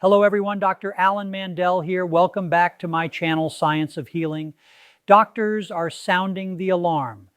Hello everyone, Dr. Alan Mandell here. Welcome back to my channel, Science of Healing. Doctors are sounding the alarm.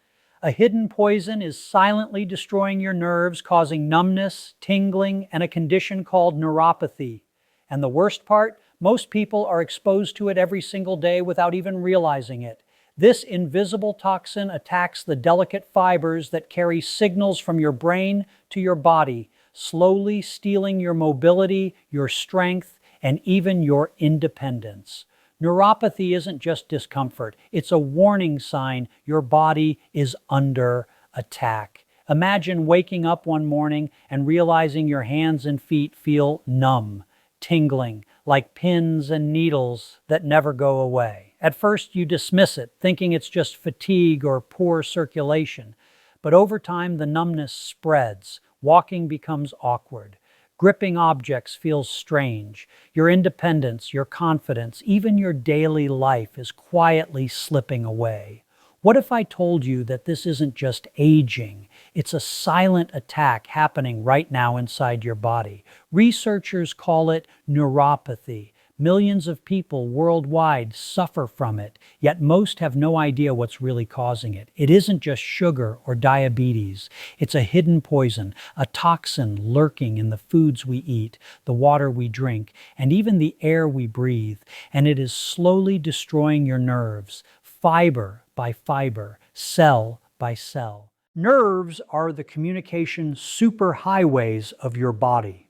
A hidden poison is silently destroying your nerves, causing numbness, tingling, and a condition called neuropathy. And the worst part, most people are exposed to it every single day without even realizing it. This invisible toxin attacks the delicate fibers that carry signals from your brain to your body, slowly stealing your mobility, your strength, and even your independence. Neuropathy isn't just discomfort, it's a warning sign your body is under attack. Imagine waking up one morning and realizing your hands and feet feel numb, tingling, like pins and needles that never go away. At first you dismiss it, thinking it's just fatigue or poor circulation. But over time the numbness spreads. Walking becomes awkward. Gripping objects feels strange. Your independence, your confidence, even your daily life is quietly slipping away. What if I told you that this isn't just aging? It's a silent attack happening right now inside your body. Researchers call it neuropathy. Millions of people worldwide suffer from it, yet most have no idea what's really causing it. It isn't just sugar or diabetes. It's a hidden poison, a toxin lurking in the foods we eat, the water we drink, and even the air we breathe. And it is slowly destroying your nerves, fiber by fiber, cell by cell. Nerves are the communication superhighways of your body.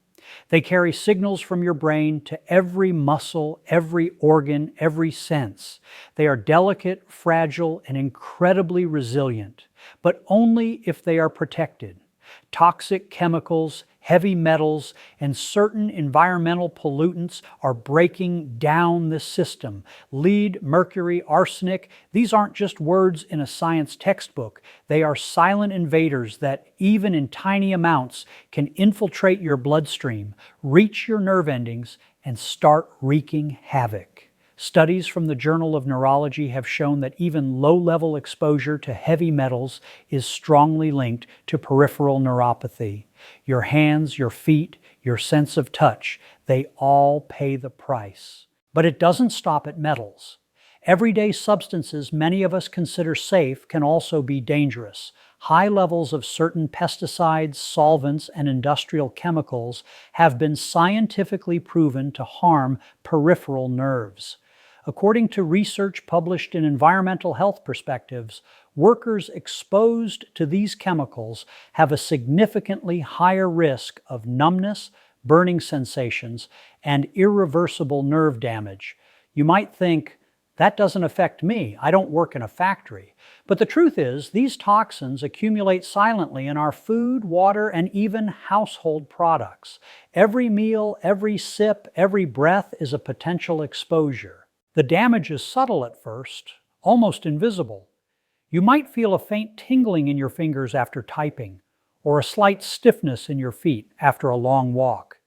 They carry signals from your brain to every muscle, every organ, every sense. They are delicate, fragile, and incredibly resilient, but only if they are protected. Toxic chemicals, heavy metals, and certain environmental pollutants are breaking down the system. Lead, mercury, arsenic, these aren't just words in a science textbook. They are silent invaders that, even in tiny amounts, can infiltrate your bloodstream, reach your nerve endings, and start wreaking havoc. Studies from the Journal of Neurology have shown that even low-level exposure to heavy metals is strongly linked to peripheral neuropathy. Your hands, your feet, your sense of touch, they all pay the price. But it doesn't stop at metals. Everyday substances many of us consider safe can also be dangerous. High levels of certain pesticides, solvents, and industrial chemicals have been scientifically proven to harm peripheral nerves. According to research published in Environmental Health Perspectives, workers exposed to these chemicals have a significantly higher risk of numbness, burning sensations, and irreversible nerve damage. You might think, that doesn't affect me. I don't work in a factory. But the truth is, these toxins accumulate silently in our food, water, and even household products. Every meal, every sip, every breath is a potential exposure. The damage is subtle at first, almost invisible. You might feel a faint tingling in your fingers after typing, or a slight stiffness in your feet after a long walk.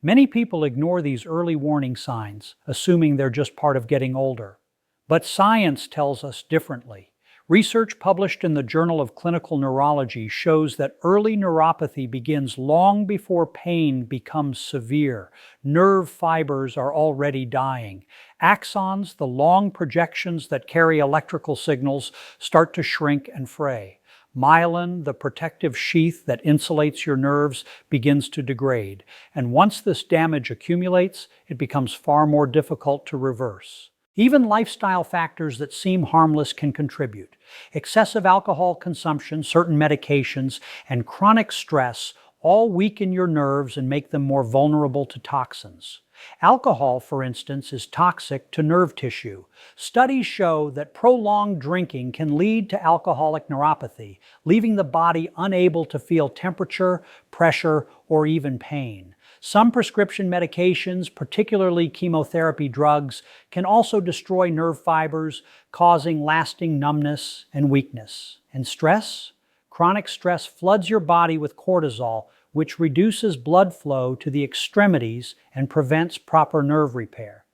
Many people ignore these early warning signs, assuming they're just part of getting older. But science tells us differently. Research published in the Journal of Clinical Neurology shows that early neuropathy begins long before pain becomes severe. Nerve fibers are already dying. Axons, the long projections that carry electrical signals, start to shrink and fray. Myelin, the protective sheath that insulates your nerves, begins to degrade. And once this damage accumulates, it becomes far more difficult to reverse. Even lifestyle factors that seem harmless can contribute. Excessive alcohol consumption, certain medications, and chronic stress all weaken your nerves and make them more vulnerable to toxins. Alcohol, for instance, is toxic to nerve tissue. Studies show that prolonged drinking can lead to alcoholic neuropathy, leaving the body unable to feel temperature, pressure, or even pain. Some prescription medications, particularly chemotherapy drugs, can also destroy nerve fibers, causing lasting numbness and weakness. And stress? Chronic stress floods your body with cortisol, which reduces blood flow to the extremities and prevents proper nerve repair.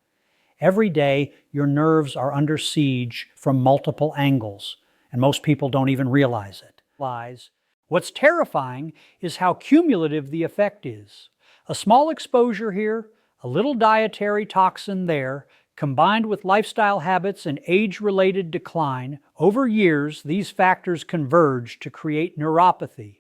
Every day, your nerves are under siege from multiple angles, and most people don't even realize it. What's terrifying is how cumulative the effect is. A small exposure here, A little dietary toxin there, combined with lifestyle habits and age-related decline, over years these factors converge to create neuropathy.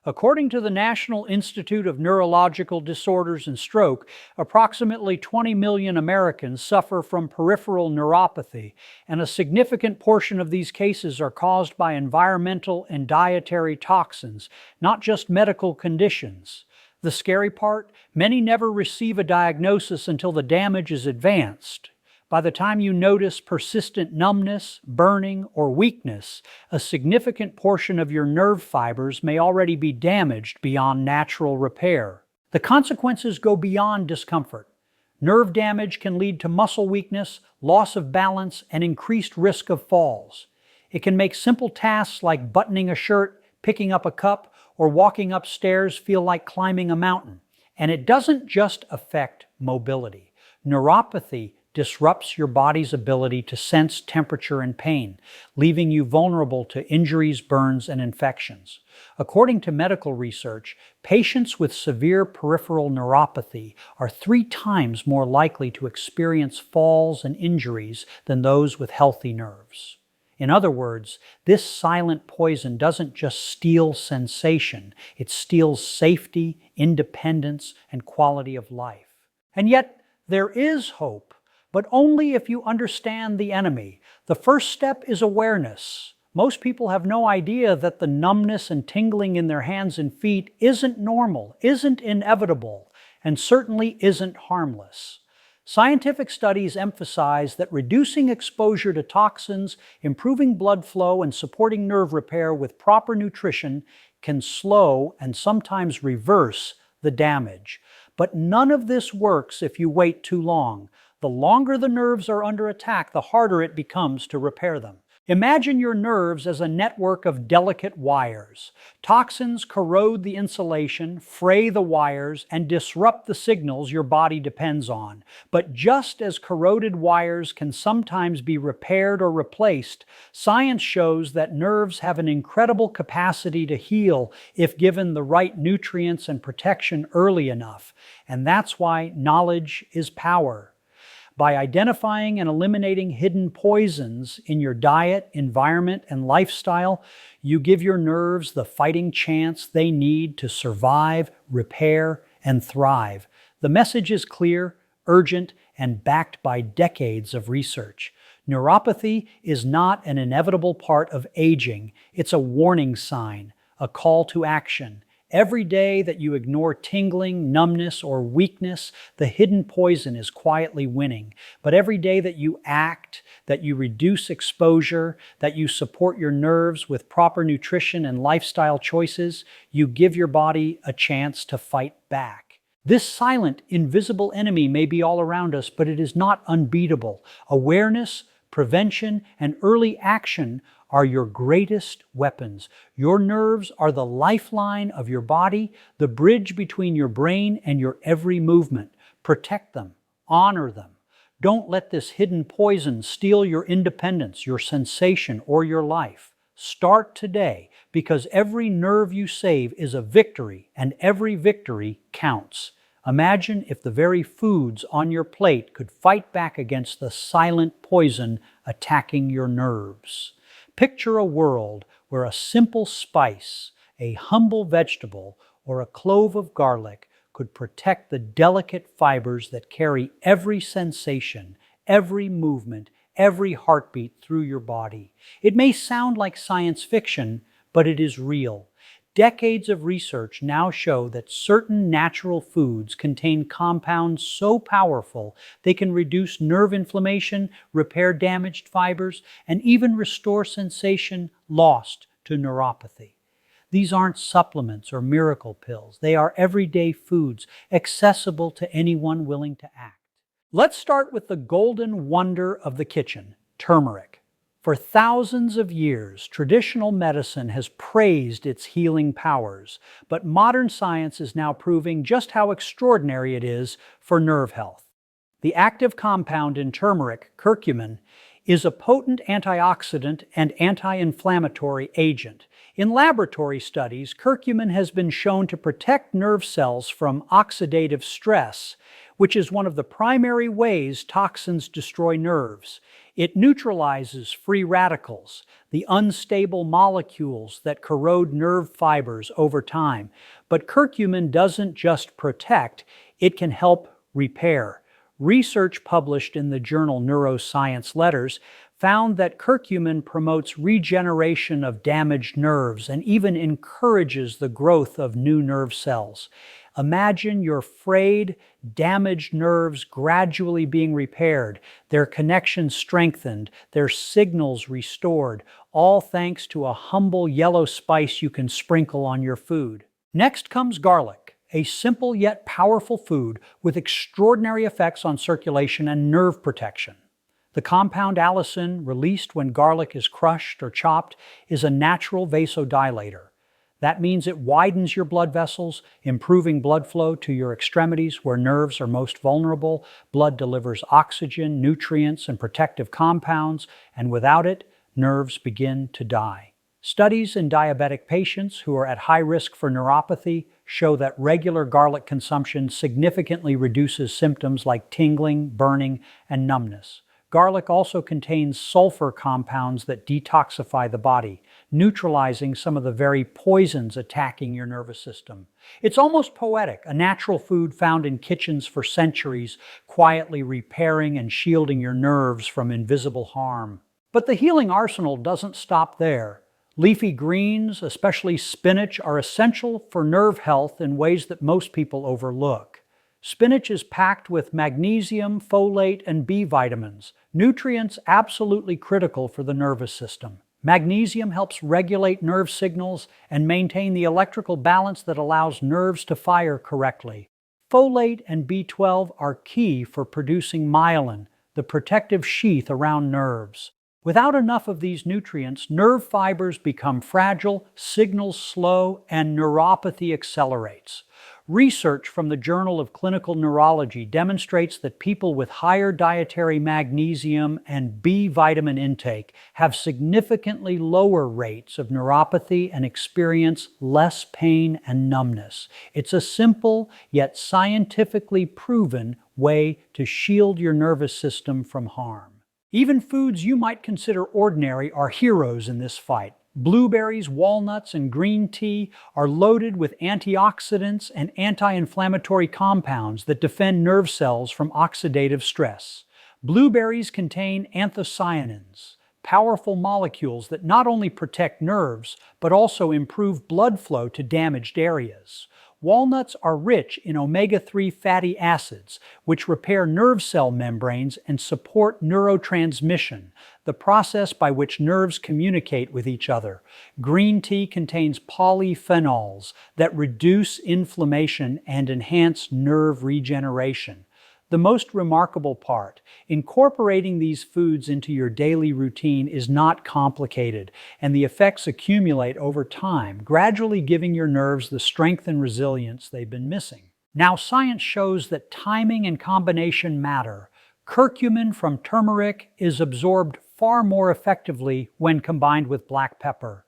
According to the National Institute of Neurological Disorders and Stroke, approximately 20 million Americans suffer from peripheral neuropathy, and a significant portion of these cases are caused by environmental and dietary toxins, not just medical conditions. The scary part? Many never receive a diagnosis until the damage is advanced. By the time you notice persistent numbness, burning, or weakness, a significant portion of your nerve fibers may already be damaged beyond natural repair. The consequences go beyond discomfort. Nerve damage can lead to muscle weakness, loss of balance, and increased risk of falls. It can make simple tasks like buttoning a shirt, picking up a cup, or walking upstairs feel like climbing a mountain. And it doesn't just affect mobility. Neuropathy disrupts your body's ability to sense temperature and pain, leaving you vulnerable to injuries, burns, and infections. According to medical research, patients with severe peripheral neuropathy are 3 times more likely to experience falls and injuries than those with healthy nerves. In other words, this silent poison doesn't just steal sensation, it steals safety, independence, and quality of life. And yet, there is hope, but only if you understand the enemy. The first step is awareness. Most people have no idea that the numbness and tingling in their hands and feet isn't normal, isn't inevitable, and certainly isn't harmless. Scientific studies emphasize that reducing exposure to toxins, improving blood flow, and supporting nerve repair with proper nutrition can slow and sometimes reverse the damage. But none of this works if you wait too long. The longer the nerves are under attack, the harder it becomes to repair them. Imagine your nerves as a network of delicate wires. Toxins corrode the insulation, fray the wires, and disrupt the signals your body depends on. But just as corroded wires can sometimes be repaired or replaced, science shows that nerves have an incredible capacity to heal if given the right nutrients and protection early enough. And that's why knowledge is power. By identifying and eliminating hidden poisons in your diet, environment, and lifestyle, you give your nerves the fighting chance they need to survive, repair, and thrive. The message is clear, urgent, and backed by decades of research. Neuropathy is not an inevitable part of aging. It's a warning sign, a call to action. Every day that you ignore tingling, numbness, or weakness, the hidden poison is quietly winning. But every day that you act, that you reduce exposure, that you support your nerves with proper nutrition and lifestyle choices, you give your body a chance to fight back. This silent, invisible enemy may be all around us, but it is not unbeatable. Awareness, prevention, and early action are your greatest weapons. Your nerves are the lifeline of your body, the bridge between your brain and your every movement. Protect them, honor them. Don't let this hidden poison steal your independence, your sensation, or your life. Start today, because every nerve you save is a victory, and every victory counts. Imagine if the very foods on your plate could fight back against the silent poison attacking your nerves. Picture a world where a simple spice, a humble vegetable, or a clove of garlic could protect the delicate fibers that carry every sensation, every movement, every heartbeat through your body. It may sound like science fiction, but it is real. Decades of research now show that certain natural foods contain compounds so powerful they can reduce nerve inflammation, repair damaged fibers, and even restore sensation lost to neuropathy. These aren't supplements or miracle pills. They are everyday foods, accessible to anyone willing to act. Let's start with the golden wonder of the kitchen, turmeric. For thousands of years, traditional medicine has praised its healing powers, but modern science is now proving just how extraordinary it is for nerve health. The active compound in turmeric, curcumin, is a potent antioxidant and anti-inflammatory agent. In laboratory studies, curcumin has been shown to protect nerve cells from oxidative stress, which is one of the primary ways toxins destroy nerves. It neutralizes free radicals, the unstable molecules that corrode nerve fibers over time. But curcumin doesn't just protect, it can help repair. Research published in the journal Neuroscience Letters found that curcumin promotes regeneration of damaged nerves and even encourages the growth of new nerve cells. Imagine your frayed, damaged nerves gradually being repaired, their connections strengthened, their signals restored, all thanks to a humble yellow spice you can sprinkle on your food. Next comes garlic, a simple yet powerful food with extraordinary effects on circulation and nerve protection. The compound allicin, released when garlic is crushed or chopped, is a natural vasodilator. That means it widens your blood vessels, improving blood flow to your extremities where nerves are most vulnerable. Blood delivers oxygen, nutrients, and protective compounds, and without it, nerves begin to die. Studies in diabetic patients who are at high risk for neuropathy show that regular garlic consumption significantly reduces symptoms like tingling, burning, and numbness. Garlic also contains sulfur compounds that detoxify the body, neutralizing some of the very poisons attacking your nervous system. It's almost poetic, a natural food found in kitchens for centuries, quietly repairing and shielding your nerves from invisible harm. But the healing arsenal doesn't stop there. Leafy greens, especially spinach, are essential for nerve health in ways that most people overlook. Spinach is packed with magnesium, folate, and B vitamins, nutrients absolutely critical for the nervous system. Magnesium helps regulate nerve signals and maintain the electrical balance that allows nerves to fire correctly. Folate and B12 are key for producing myelin, the protective sheath around nerves. Without enough of these nutrients, nerve fibers become fragile, signals slow, and neuropathy accelerates. Research from the Journal of Clinical Neurology demonstrates that people with higher dietary magnesium and B vitamin intake have significantly lower rates of neuropathy and experience less pain and numbness. It's a simple yet scientifically proven way to shield your nervous system from harm. Even foods you might consider ordinary are heroes in this fight. Blueberries, walnuts, and green tea are loaded with antioxidants and anti-inflammatory compounds that defend nerve cells from oxidative stress. Blueberries contain anthocyanins, powerful molecules that not only protect nerves, but also improve blood flow to damaged areas. Walnuts are rich in omega-3 fatty acids, which repair nerve cell membranes and support neurotransmission, the process by which nerves communicate with each other. Green tea contains polyphenols that reduce inflammation and enhance nerve regeneration. The most remarkable part, incorporating these foods into your daily routine is not complicated, and the effects accumulate over time, gradually giving your nerves the strength and resilience they've been missing. Now, science shows that timing and combination matter. Curcumin from turmeric is absorbed far more effectively when combined with black pepper.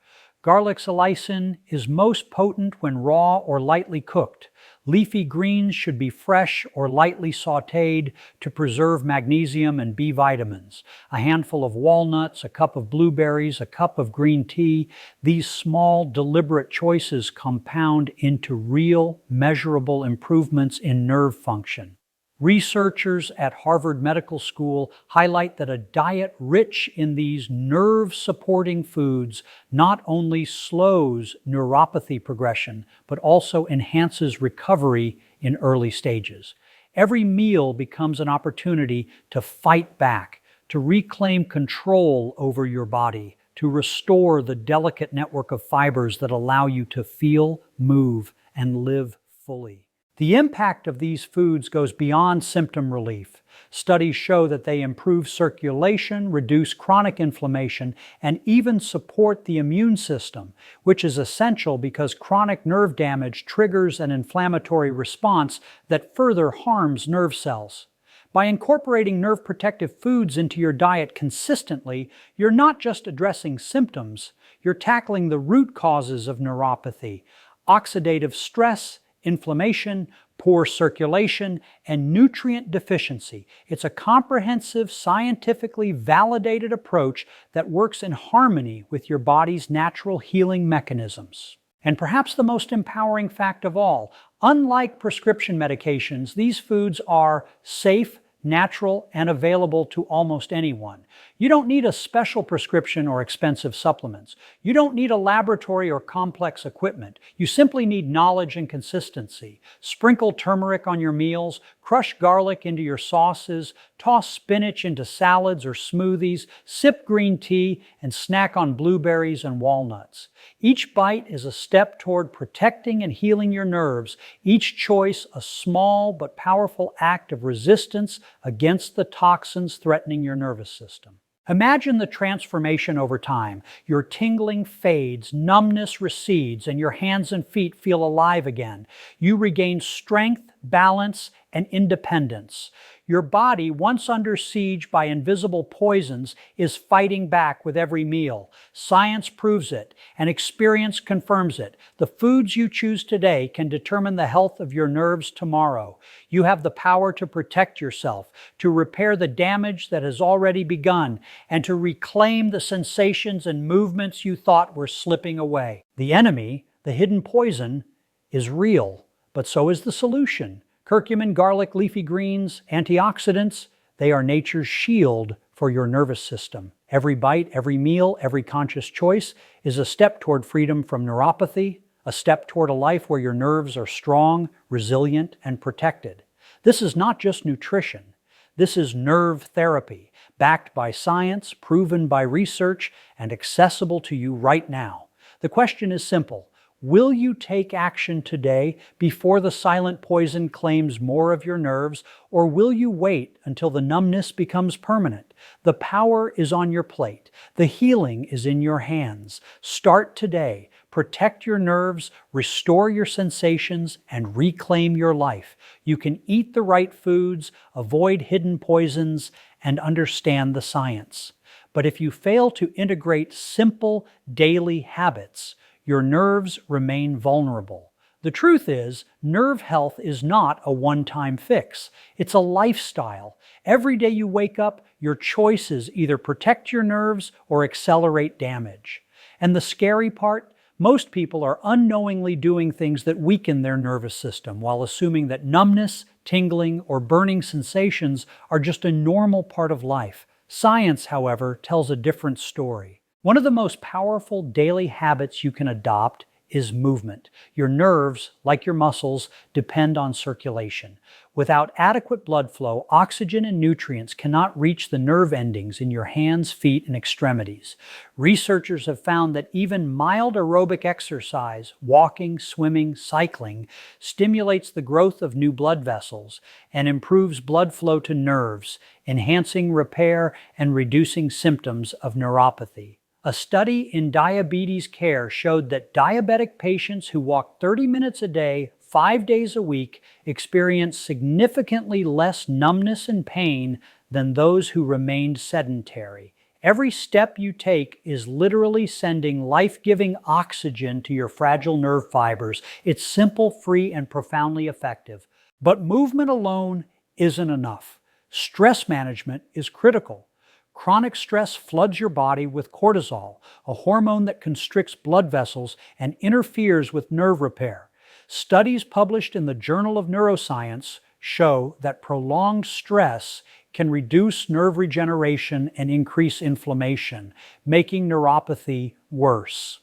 Garlic allicin is most potent when raw or lightly cooked. Leafy greens should be fresh or lightly sautéed to preserve magnesium and B vitamins. A handful of walnuts, a cup of blueberries, a cup of green tea. These small, deliberate choices compound into real, measurable improvements in nerve function. Researchers at Harvard Medical School highlight that a diet rich in these nerve-supporting foods not only slows neuropathy progression, but also enhances recovery in early stages. Every meal becomes an opportunity to fight back, to reclaim control over your body, to restore the delicate network of fibers that allow you to feel, move, and live fully. The impact of these foods goes beyond symptom relief. Studies show that they improve circulation, reduce chronic inflammation, and even support the immune system, which is essential because chronic nerve damage triggers an inflammatory response that further harms nerve cells. By incorporating nerve protective foods into your diet consistently, you're not just addressing symptoms, you're tackling the root causes of neuropathy: oxidative stress, inflammation, poor circulation, and nutrient deficiency. It's a comprehensive, scientifically validated approach that works in harmony with your body's natural healing mechanisms. And perhaps the most empowering fact of all, unlike prescription medications, these foods are safe, natural, and available to almost anyone. You don't need a special prescription or expensive supplements. You don't need a laboratory or complex equipment. You simply need knowledge and consistency. Sprinkle turmeric on your meals, crush garlic into your sauces, toss spinach into salads or smoothies, sip green tea, and snack on blueberries and walnuts. Each bite is a step toward protecting and healing your nerves, each choice a small but powerful act of resistance against the toxins threatening your nervous system. Imagine the transformation over time. Your tingling fades, numbness recedes, and your hands and feet feel alive again. You regain strength, balance, and independence. Your body, once under siege by invisible poisons, is fighting back with every meal. Science proves it, and experience confirms it. The foods you choose today can determine the health of your nerves tomorrow. You have the power to protect yourself, to repair the damage that has already begun, and to reclaim the sensations and movements you thought were slipping away. The enemy, the hidden poison, is real, but so is the solution. Curcumin, garlic, leafy greens, antioxidants, they are nature's shield for your nervous system. Every bite, every meal, every conscious choice is a step toward freedom from neuropathy, a step toward a life where your nerves are strong, resilient, and protected. This is not just nutrition. This is nerve therapy, backed by science, proven by research, and accessible to you right now. The question is simple. Will you take action today before the silent poison claims more of your nerves, or will you wait until the numbness becomes permanent? The power is on your plate. The healing is in your hands. Start today. Protect your nerves, restore your sensations, and reclaim your life. You can eat the right foods, avoid hidden poisons, and understand the science. But if you fail to integrate simple daily habits, your nerves remain vulnerable. The truth is, nerve health is not a one-time fix. It's a lifestyle. Every day you wake up, your choices either protect your nerves or accelerate damage. And the scary part? Most people are unknowingly doing things that weaken their nervous system while assuming that numbness, tingling, or burning sensations are just a normal part of life. Science, however, tells a different story. One of the most powerful daily habits you can adopt is movement. Your nerves, like your muscles, depend on circulation. Without adequate blood flow, oxygen and nutrients cannot reach the nerve endings in your hands, feet, and extremities. Researchers have found that even mild aerobic exercise, walking, swimming, cycling, stimulates the growth of new blood vessels and improves blood flow to nerves, enhancing repair and reducing symptoms of neuropathy. A study in diabetes care showed that diabetic patients who walk 30 minutes a day, 5 days a week, experience significantly less numbness and pain than those who remained sedentary. Every step you take is literally sending life-giving oxygen to your fragile nerve fibers. It's simple, free, and profoundly effective. But movement alone isn't enough. Stress management is critical. Chronic stress floods your body with cortisol, a hormone that constricts blood vessels and interferes with nerve repair. Studies published in the Journal of Neuroscience show that prolonged stress can reduce nerve regeneration and increase inflammation, making neuropathy worse.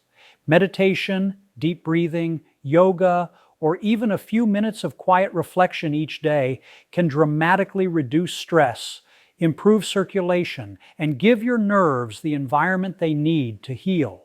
Meditation, deep breathing, yoga, or even a few minutes of quiet reflection each day can dramatically reduce stress, improve circulation, and give your nerves the environment they need to heal.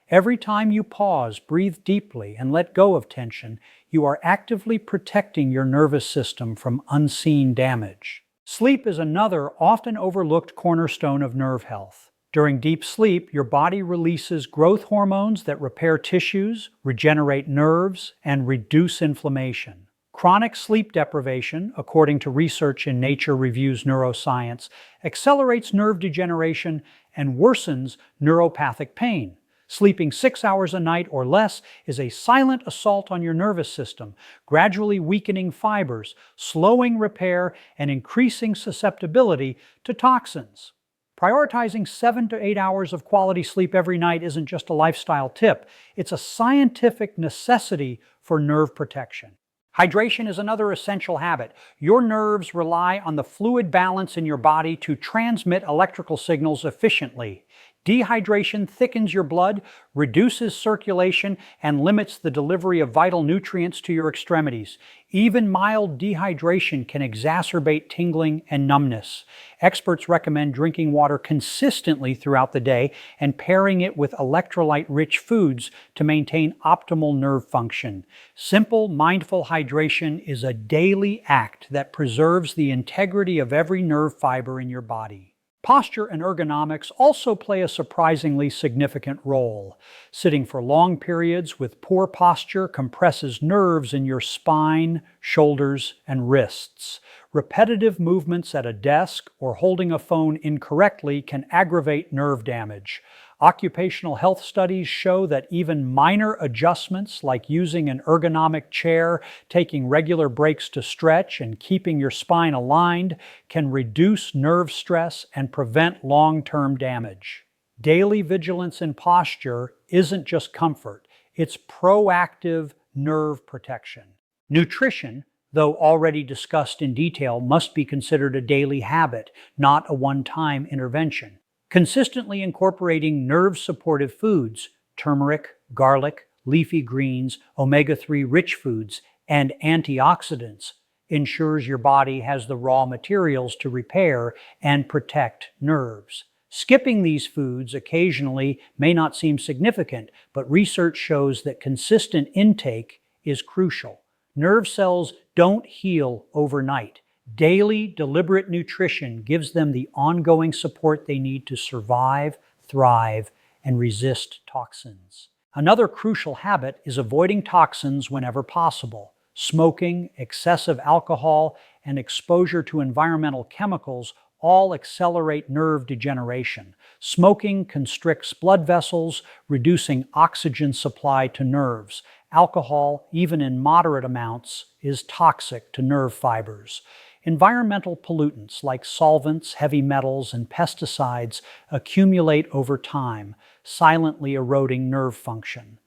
Every time you pause, breathe deeply, and let go of tension, you are actively protecting your nervous system from unseen damage. Sleep is another often overlooked cornerstone of nerve health. During deep sleep, your body releases growth hormones that repair tissues, regenerate nerves, and reduce inflammation. Chronic sleep deprivation, according to research in Nature Reviews Neuroscience, accelerates nerve degeneration and worsens neuropathic pain. Sleeping 6 hours a night or less is a silent assault on your nervous system, gradually weakening fibers, slowing repair, and increasing susceptibility to toxins. Prioritizing 7 to 8 hours of quality sleep every night isn't just a lifestyle tip, it's a scientific necessity for nerve protection. Hydration is another essential habit. Your nerves rely on the fluid balance in your body to transmit electrical signals efficiently. Dehydration thickens your blood, reduces circulation, and limits the delivery of vital nutrients to your extremities. Even mild dehydration can exacerbate tingling and numbness. Experts recommend drinking water consistently throughout the day and pairing it with electrolyte-rich foods to maintain optimal nerve function. Simple, mindful hydration is a daily act that preserves the integrity of every nerve fiber in your body. Posture and ergonomics also play a surprisingly significant role. Sitting for long periods with poor posture compresses nerves in your spine, shoulders, and wrists. Repetitive movements at a desk or holding a phone incorrectly can aggravate nerve damage. Occupational health studies show that even minor adjustments like using an ergonomic chair, taking regular breaks to stretch, and keeping your spine aligned can reduce nerve stress and prevent long-term damage. Daily vigilance in posture isn't just comfort, it's proactive nerve protection. Nutrition, though already discussed in detail, must be considered a daily habit, not a one-time intervention. Consistently incorporating nerve-supportive foods, turmeric, garlic, leafy greens, omega-3 rich foods, and antioxidants ensures your body has the raw materials to repair and protect nerves. Skipping these foods occasionally may not seem significant, but research shows that consistent intake is crucial. Nerve cells don't heal overnight. Daily, deliberate nutrition gives them the ongoing support they need to survive, thrive, and resist toxins. Another crucial habit is avoiding toxins whenever possible. Smoking, excessive alcohol, and exposure to environmental chemicals all accelerate nerve degeneration. Smoking constricts blood vessels, reducing oxygen supply to nerves. Alcohol, even in moderate amounts, is toxic to nerve fibers. Environmental pollutants like solvents, heavy metals, and pesticides accumulate over time, silently eroding nerve function.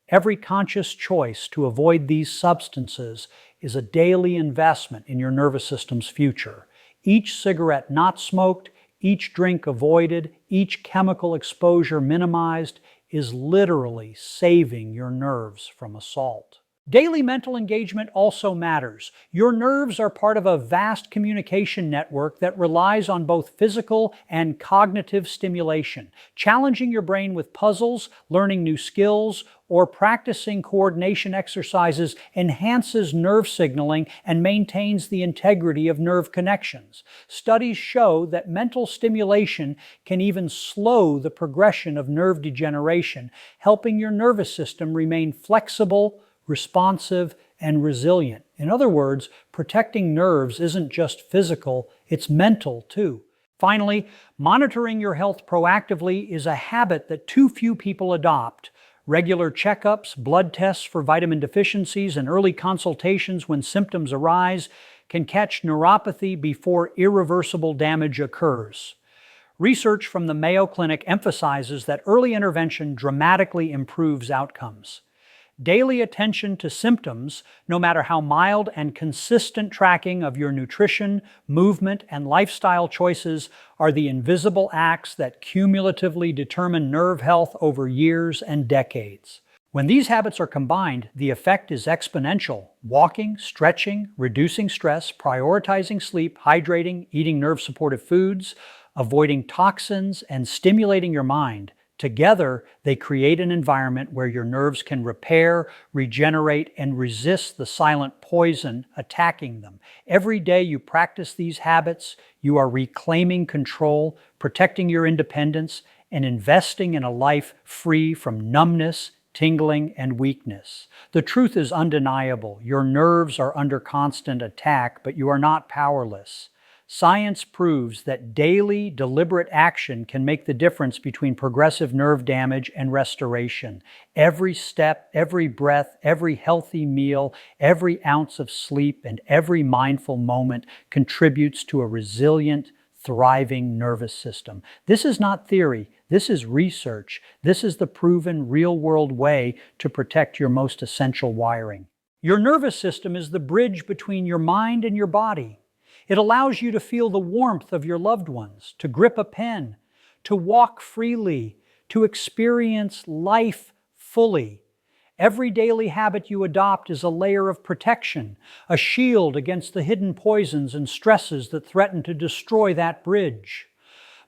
Every conscious choice to avoid these substances is a daily investment in your nervous system's future. Each cigarette not smoked, each drink avoided, each chemical exposure minimized is literally saving your nerves from assault. Daily mental engagement also matters. Your nerves are part of a vast communication network that relies on both physical and cognitive stimulation. Challenging your brain with puzzles, learning new skills, or practicing coordination exercises enhances nerve signaling and maintains the integrity of nerve connections. Studies show that mental stimulation can even slow the progression of nerve degeneration, helping your nervous system remain flexible, responsive, and resilient. In other words, protecting nerves isn't just physical, it's mental too. Finally, monitoring your health proactively is a habit that too few people adopt. Regular checkups, blood tests for vitamin deficiencies, and early consultations when symptoms arise can catch neuropathy before irreversible damage occurs. Research from the Mayo Clinic emphasizes that early intervention dramatically improves outcomes. Daily attention to symptoms, no matter how mild, and consistent tracking of your nutrition, movement, and lifestyle choices are the invisible acts that cumulatively determine nerve health over years and decades. When these habits are combined, the effect is exponential. Walking, stretching, reducing stress, prioritizing sleep, hydrating, eating nerve-supportive foods, avoiding toxins, and stimulating your mind. Together, they create an environment where your nerves can repair, regenerate, and resist the silent poison attacking them. Every day you practice these habits, you are reclaiming control, protecting your independence, and investing in a life free from numbness, tingling, and weakness. The truth is undeniable. Your nerves are under constant attack, but you are not powerless. Science proves that daily, deliberate action can make the difference between progressive nerve damage and restoration. Every step, every breath, every healthy meal, every ounce of sleep, and every mindful moment contributes to a resilient, thriving nervous system. This is not theory. This is research. This is the proven, real-world way to protect your most essential wiring. Your nervous system is the bridge between your mind and your body. It allows you to feel the warmth of your loved ones, to grip a pen, to walk freely, to experience life fully. Every daily habit you adopt is a layer of protection, a shield against the hidden poisons and stresses that threaten to destroy that bridge.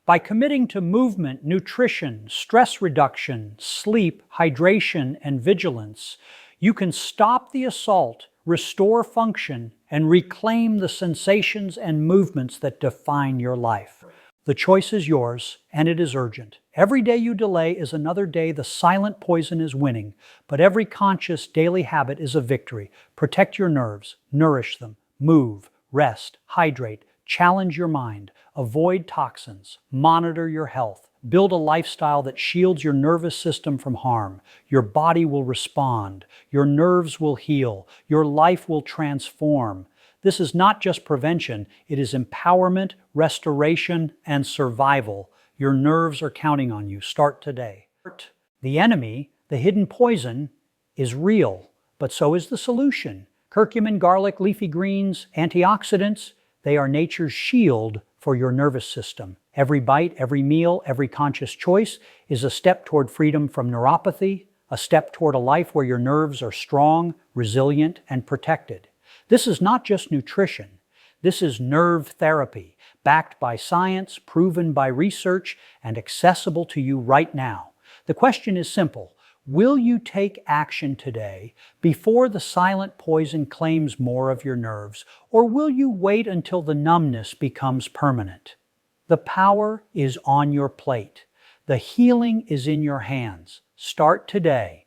By committing to movement, nutrition, stress reduction, sleep, hydration, and vigilance, you can stop the assault, restore function, and reclaim the sensations and movements that define your life. The choice is yours, and it is urgent. Every day you delay is another day the silent poison is winning, but every conscious daily habit is a victory. Protect your nerves, nourish them, move, rest, hydrate, challenge your mind, avoid toxins, monitor your health. Build a lifestyle that shields your nervous system from harm. Your body will respond. Your nerves will heal. Your life will transform. This is not just prevention, it is empowerment, restoration, and survival. Your nerves are counting on you. Start today. The enemy, the hidden poison, is real, but so is the solution. Curcumin, garlic, leafy greens, antioxidants, they are nature's shield for your nervous system. Every bite, every meal, every conscious choice is a step toward freedom from neuropathy, a step toward a life where your nerves are strong, resilient, and protected. This is not just nutrition. This is nerve therapy, backed by science, proven by research, and accessible to you right now. The question is simple. Will you take action today before the silent poison claims more of your nerves, or will you wait until the numbness becomes permanent? The power is on your plate. The healing is in your hands. Start today.